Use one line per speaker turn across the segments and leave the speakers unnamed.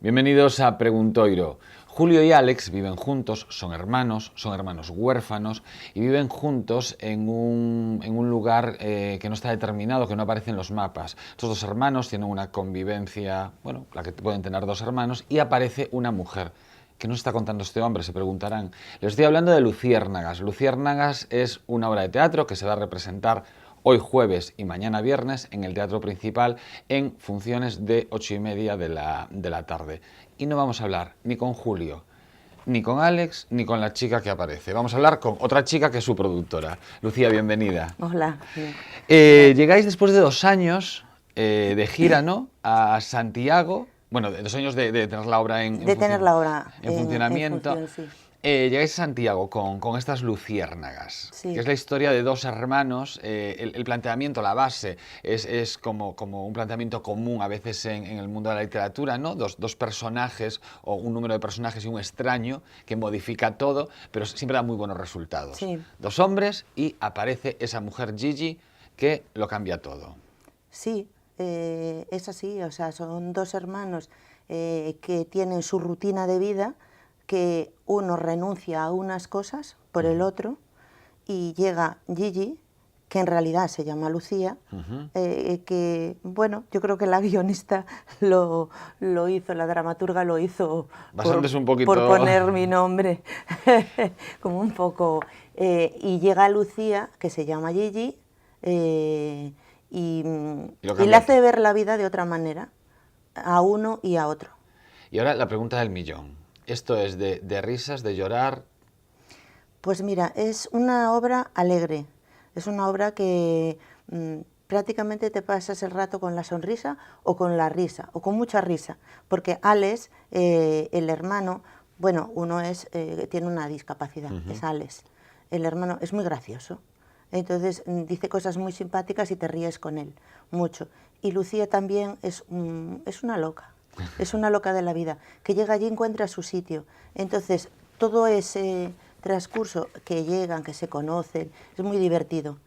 Bienvenidos a Preguntoiro. Julio y Alex viven juntos, son hermanos huérfanos y viven juntos en un lugar que no está determinado, que no aparece en los mapas. Estos dos hermanos tienen una convivencia, bueno, la que pueden tener dos hermanos, y aparece una mujer. ¿Qué nos está contando este hombre? Se preguntarán. Les estoy hablando de Luciérnagas. Luciérnagas es una obra de teatro que se va a representar hoy jueves y mañana viernes en el Teatro Principal en funciones de 8:30 de la tarde. Y no vamos a hablar ni con Julio, ni con Alex, ni con la chica que aparece. Vamos a hablar con otra chica que es su productora. Lucía, bienvenida.
Hola.
Llegáis después de 2 años de gira, ¿no?, a Santiago. Bueno, de 2 años de tener la obra en funcionamiento.
En función, sí.
Llegáis a Santiago con estas luciérnagas,
Sí.
que es la historia de dos hermanos. El planteamiento, la base, es como un planteamiento común a veces en el mundo de la literatura, ¿no? Dos personajes o un número de personajes y un extraño que modifica todo, pero siempre da muy buenos resultados.
Sí.
2 hombres y aparece esa mujer Gigi que lo cambia todo.
Sí, es así, o sea, son dos hermanos que tienen su rutina de vida, que uno renuncia a unas cosas por el otro, y llega Gigi, que en realidad se llama Lucía, que, bueno, yo creo que la guionista lo hizo, la dramaturga lo hizo
Basándose un poquito...
por poner mi nombre, como un poco. Y llega Lucía, que se llama Gigi, y le hace ver la vida de otra manera, a uno y a otro.
Y ahora la pregunta del millón. ¿Esto es de risas, de llorar?
Pues mira, es una obra alegre, es una obra que prácticamente te pasas el rato con la sonrisa o con la risa, o con mucha risa, porque Alex, el hermano, bueno, uno tiene una discapacidad, es Alex, el hermano es muy gracioso. Entonces dice cosas muy simpáticas y te ríes con él, mucho. Y Lucía también es una loca, es una loca de la vida, que llega allí y encuentra su sitio. Entonces todo ese transcurso que llegan, que se conocen, es muy divertido.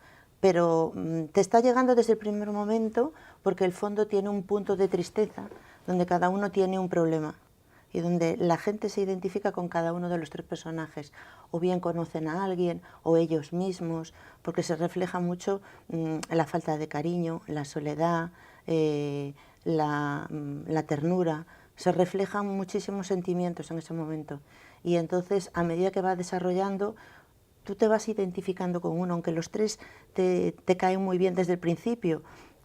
Pero te está llegando desde el primer momento porque el fondo tiene un punto de tristeza, donde cada uno tiene un problema y donde la gente se identifica con cada uno de los 3 personajes, o bien conocen a alguien, o ellos mismos, porque se refleja mucho la falta de cariño, la soledad, la ternura, se reflejan muchísimos sentimientos en ese momento. Y entonces, a medida que va desarrollando, tú te vas identificando con uno, aunque los 3 te caen muy bien desde el principio.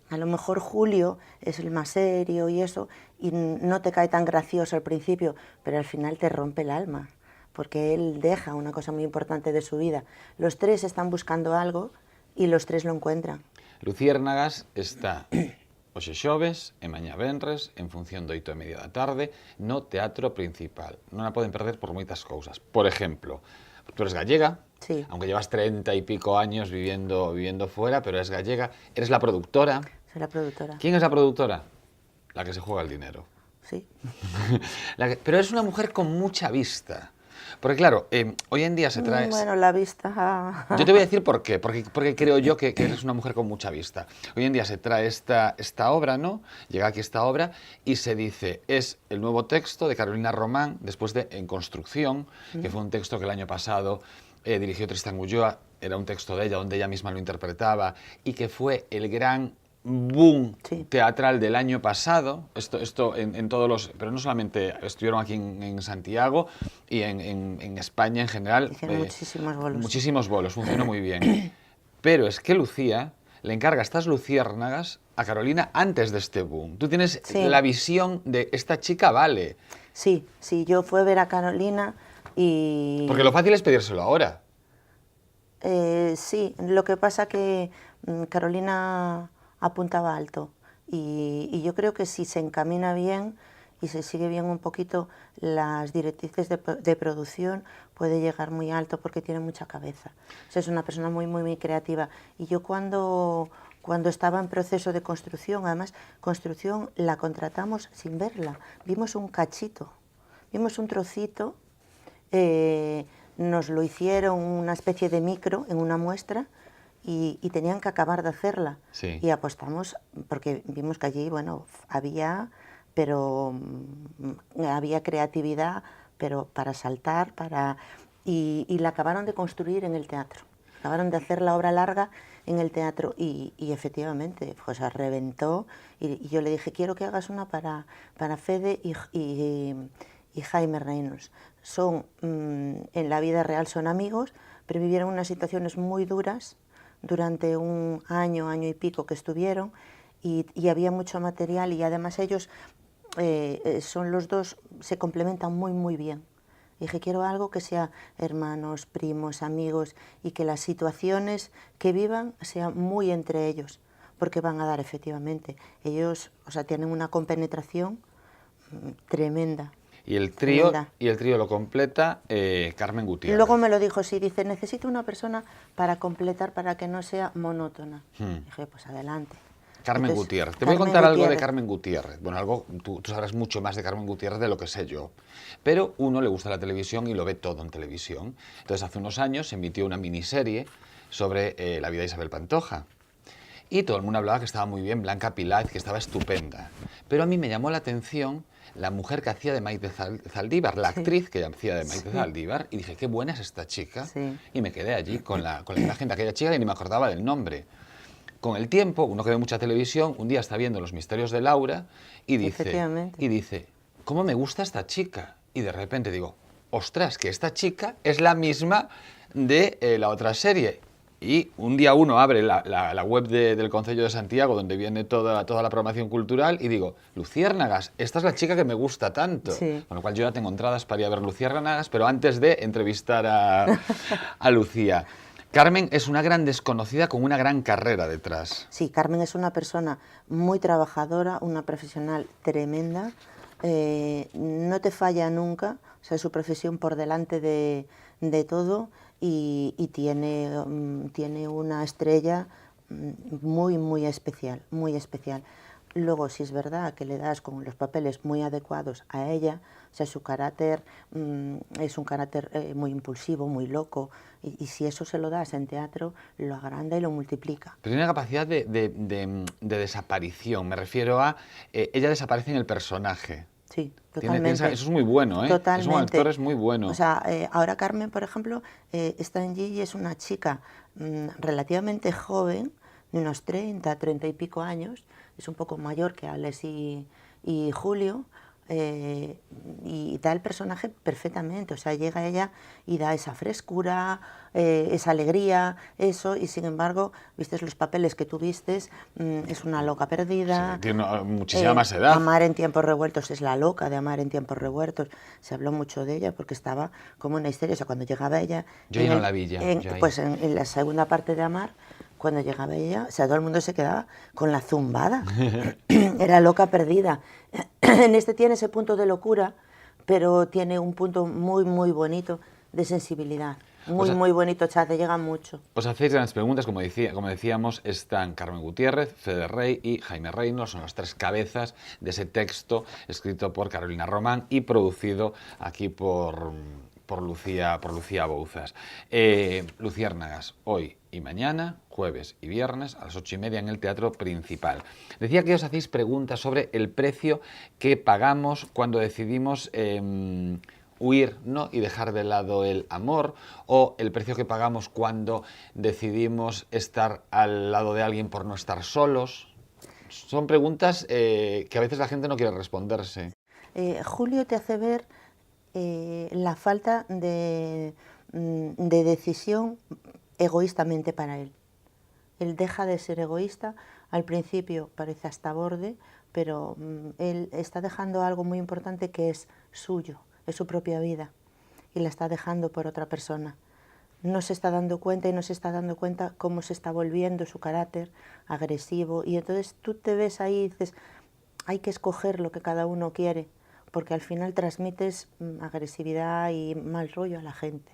A lo mejor Julio es el más serio y eso, y no te cae tan gracioso al principio, pero al final te rompe el alma, porque él deja una cosa muy importante de su vida. Los 3 están buscando algo y los 3 lo encuentran.
Luciérnagas está hoxe xoves e mañá venres en función de 8:30 da tarde no Teatro Principal. Non a poden perder por moitas cousas. Por ejemplo, tú eres gallega,
sí,
aunque llevas 30 y pico años viviendo fuera, pero eres gallega, eres la productora.
Soy la productora.
¿Quién es la productora? La que se juega el dinero.
Sí.
Pero es una mujer con mucha vista. Porque claro, hoy en día se trae...
Bueno, la vista...
Yo te voy a decir por qué. Porque creo yo que eres una mujer con mucha vista. Hoy en día se trae esta obra, ¿no? Llega aquí esta obra y se dice, es el nuevo texto de Carolina Román, después de En construcción, que fue un texto que el año pasado dirigió Tristán Ulloa, era un texto de ella, donde ella misma lo interpretaba, y que fue el gran boom teatral del año pasado. Esto en todos los... Pero no solamente estuvieron aquí en Santiago y en España en general.
Hicieron muchísimos bolos.
Muchísimos bolos, funcionó muy bien. Pero es que Lucía le encarga estas luciérnagas a Carolina antes de este boom. Tú tienes la visión de esta chica vale.
Sí, yo fui a ver a Carolina y...
Porque lo fácil es pedírselo ahora.
Sí, lo que pasa que Carolina apuntaba alto y yo creo que si se encamina bien y se sigue bien un poquito las directrices de producción, puede llegar muy alto porque tiene mucha cabeza. O sea, es una persona muy creativa. Y yo cuando estaba en proceso de construcción, además, construcción la contratamos sin verla, vimos un cachito, vimos un trocito, nos lo hicieron una especie de micro en una muestra, y tenían que acabar de hacerla.
Sí.
Y apostamos, porque vimos que allí, bueno, había pero había creatividad, pero para saltar, y la acabaron de construir en el teatro. Acabaron de hacer la obra larga en el teatro y efectivamente, pues reventó. Y yo le dije, quiero que hagas una para Fede y Jaime Reynolds. Son, en la vida real son amigos, pero vivieron unas situaciones muy duras durante un año, año y pico que estuvieron, y había mucho material, y además ellos son los dos, se complementan muy, muy bien. Dije, quiero algo que sea hermanos, primos, amigos, y que las situaciones que vivan sean muy entre ellos, porque van a dar efectivamente. Ellos, o sea, tienen una compenetración tremenda.
Y el
tremenda.
trío lo completa Carmen Gutiérrez.
Luego me lo dijo, sí, dice, necesito una persona para completar, para que no sea monótona. Dije, pues adelante.
Carmen
Entonces,
Gutiérrez. Te voy a contar
Gutiérrez.
algo de Carmen Gutiérrez. Bueno, tú sabrás mucho más de Carmen Gutiérrez de lo que sé yo. Pero uno le gusta la televisión y lo ve todo en televisión. Entonces, hace unos años se emitió una miniserie sobre la vida de Isabel Pantoja. Y todo el mundo hablaba que estaba muy bien, Blanca Piláez, que estaba estupenda. Pero a mí me llamó la atención la mujer que hacía de Maite Zaldívar, la actriz que hacía de Maite Zaldívar, y dije, qué buena es esta chica.
Sí.
Y me quedé allí con la imagen de aquella chica y ni me acordaba del nombre. Con el tiempo, uno que ve mucha televisión, un día está viendo Los misterios de Laura y dice, ¿cómo me gusta esta chica? Y de repente digo, ostras, que esta chica es la misma de la otra serie. Y un día uno abre la web del Concello de Santiago, donde viene toda la programación cultural, y digo, Luciérnagas, esta es la chica que me gusta tanto.
Sí.
Con lo cual yo ya tengo entradas para ir a ver Luciérnagas, pero antes de entrevistar a Lucía. Carmen es una gran desconocida con una gran carrera detrás.
Sí, Carmen es una persona muy trabajadora, una profesional tremenda, no te falla nunca, o sea, su profesión por delante de todo, y tiene una estrella muy, muy especial, muy especial. Luego, si es verdad que le das con los papeles muy adecuados a ella, o sea, su carácter es un carácter muy impulsivo, muy loco, y si eso se lo das en teatro, lo agranda y lo multiplica.
Pero tiene una capacidad de desaparición, me refiero a... ella desaparece en el personaje.
Sí, totalmente.
Eso es muy bueno, ¿eh?
Totalmente.
Es un actor, es muy bueno.
O sea, ahora Carmen, por ejemplo, está en Gigi, es una chica relativamente joven, de unos 30 y pico años, es un poco mayor que Alex y Julio, y da el personaje perfectamente, o sea, llega ella y da esa frescura, esa alegría, eso, y sin embargo, vistes los papeles que tú vistes, es una loca perdida.
Sí, tiene muchísima más edad.
Amar en tiempos revueltos, es la loca de Amar en tiempos revueltos, se habló mucho de ella porque estaba como una histeria, o sea, cuando llegaba ella...
Yo ahí no la vi ya.
Pues en la segunda parte de Amar, cuando llegaba ella, o sea, todo el mundo se quedaba con la zumbada. Era loca perdida. En este tiene ese punto de locura, pero tiene un punto muy, muy bonito de sensibilidad. Muy, muy bonito, o sea, te llega mucho.
Os hacéis grandes preguntas, como decíamos, están Carmen Gutiérrez, Fede Rey y Jaime Reynolds, son las tres cabezas de ese texto escrito por Carolina Román y producido aquí por Lucía Bouzas. Luciérnagas, hoy y mañana, jueves y viernes, a las 8:30 en el Teatro Principal. Decía que os hacéis preguntas sobre el precio que pagamos cuando decidimos huir, ¿no?, y dejar de lado el amor, o el precio que pagamos cuando decidimos estar al lado de alguien por no estar solos. Son preguntas que a veces la gente no quiere responderse.
Julio te hace ver la falta de decisión egoístamente para él. Él deja de ser egoísta, al principio parece hasta borde, pero él está dejando algo muy importante que es suyo, es su propia vida, y la está dejando por otra persona. No se está dando cuenta y no se está dando cuenta cómo se está volviendo su carácter agresivo, y entonces tú te ves ahí y dices, hay que escoger lo que cada uno quiere, porque al final transmites agresividad y mal rollo a la gente.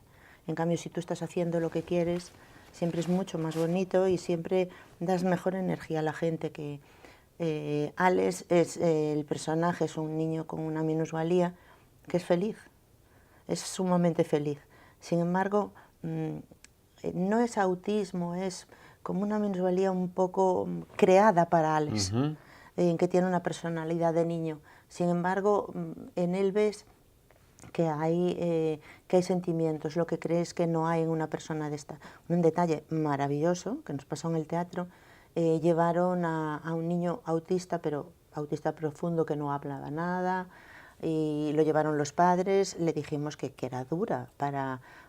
En cambio, si tú estás haciendo lo que quieres, siempre es mucho más bonito y siempre das mejor energía a la gente. Que Alex es el personaje, es un niño con una minusvalía que es feliz, es sumamente feliz. Sin embargo, no es autismo, es como una minusvalía un poco creada para Alex. en que tiene una personalidad de niño. Sin embargo, en él ves que hay sentimientos, lo que crees que no hay en una persona de esta. Un detalle maravilloso que nos pasó en el teatro, llevaron a un niño autista, pero autista profundo, que no hablaba nada, y lo llevaron los padres. Le dijimos que era dura,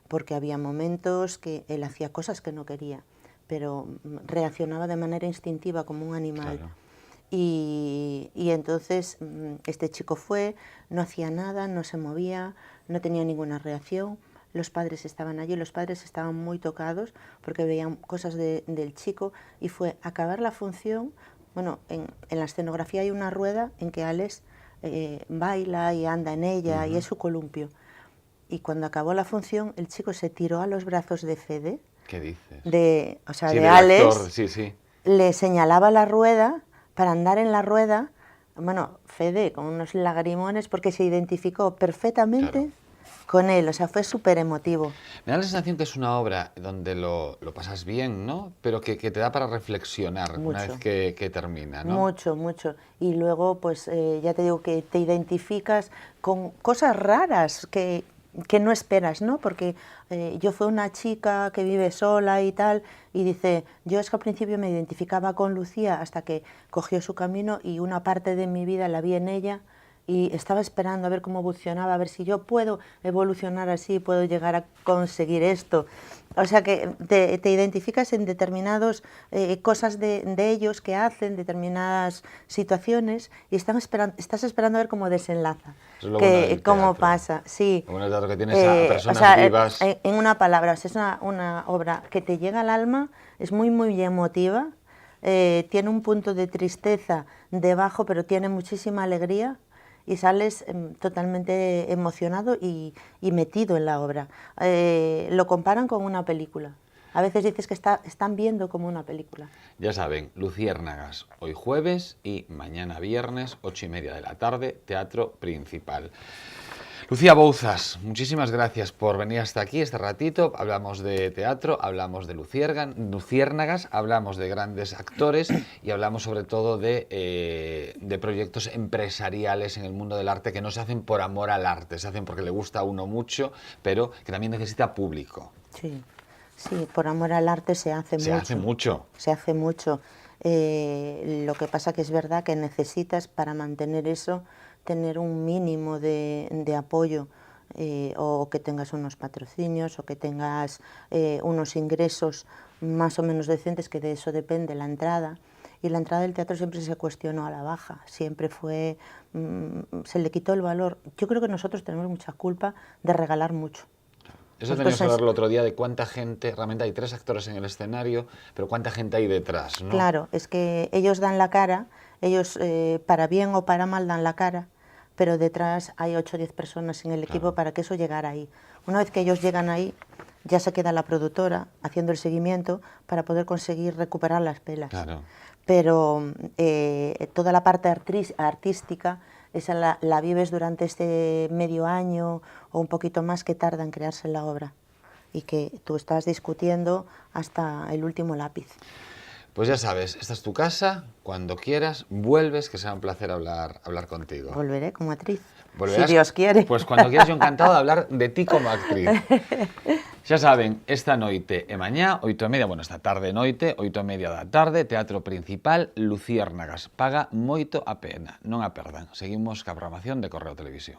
porque había momentos que él hacía cosas que no quería, pero reaccionaba de manera instintiva como un animal.
Claro.
Y entonces este chico fue, no hacía nada, no se movía, no tenía ninguna reacción. Los padres estaban allí, los padres estaban muy tocados porque veían cosas del chico, y fue acabar la función. Bueno, en la escenografía hay una rueda en que Alex baila y anda en ella, y es su columpio. Y cuando acabó la función, el chico se tiró a los brazos de Fede.
¿Qué dices?
O sea,
Sí,
de
del
Alex.
actor, sí, sí.
Le señalaba la rueda para andar en la rueda. Bueno, Fede con unos lagrimones porque se identificó perfectamente con él, o sea, fue súper emotivo.
Me da la sensación que es una obra donde lo pasas bien, ¿no? Pero que te da para reflexionar
Mucho.
una vez que termina, ¿no?
Mucho, mucho. Y luego, pues ya te digo que te identificas con cosas raras que no esperas, ¿no? Porque yo fui una chica que vive sola y tal, y dice, yo es que al principio me identificaba con Lucía hasta que cogió su camino, y una parte de mi vida la vi en ella, y estaba esperando a ver cómo evolucionaba, a ver si yo puedo evolucionar así, puedo llegar a conseguir esto. O sea que te identificas en determinadas cosas de ellos que hacen, determinadas situaciones, y estás esperando a ver cómo desenlaza,
Eso es lo bueno del
cómo
teatro.
pasa. Sí.
Lo bueno del teatro, que tienes a personas
o sea,
vivas.
En una palabra, es una obra que te llega al alma, es muy, muy emotiva, tiene un punto de tristeza debajo, pero tiene muchísima alegría, y sales totalmente emocionado y metido en la obra. Lo comparan con una película. A veces dices que están viendo como una película.
Ya saben, Luciérnagas, hoy jueves y mañana viernes, 8:30 de la tarde, Teatro Principal. Lucía Bouzas, muchísimas gracias por venir hasta aquí este ratito. Hablamos de teatro, hablamos de Luciérnagas, hablamos de grandes actores y hablamos sobre todo de proyectos empresariales en el mundo del arte que no se hacen por amor al arte, se hacen porque le gusta a uno mucho, pero que también necesita público.
Sí, sí, por amor al arte se hace mucho.
Se hace mucho.
Se hace mucho. Lo que pasa que es verdad que necesitas, para mantener eso, tener un mínimo de apoyo, o que tengas unos patrocinios, o que tengas unos ingresos más o menos decentes, que de eso depende la entrada. Y la entrada del teatro siempre se cuestionó a la baja, siempre fue, se le quitó el valor. Yo creo que nosotros tenemos mucha culpa de regalar mucho.
Eso teníamos que hablar el otro día, de cuánta gente, realmente hay 3 actores en el escenario, pero cuánta gente hay detrás, ¿no?
Claro, es que ellos dan la cara, ellos para bien o para mal dan la cara, pero detrás hay 8 o 10 personas en el equipo para que eso llegara ahí. Una vez que ellos llegan ahí, ya se queda la productora haciendo el seguimiento para poder conseguir recuperar las pelas.
Claro.
Pero toda la parte artística, esa la vives durante este medio año o un poquito más que tarda en crearse la obra, y que tú estás discutiendo hasta el último lápiz.
Pues ya sabes, esta es tu casa, cuando quieras, vuelves, que será un placer hablar contigo.
Volveré como actriz,
¿Volverás?
si Dios quiere.
Pues cuando quieras, yo encantado de hablar de ti como actriz. Xa saben, esta noite e mañá, 8:30, bueno, esta tarde e noite, 8:30 da tarde, Teatro Principal, Luciérnagas. Paga moito a pena, non a perdan. Seguimos ca programación de Correo Televisión.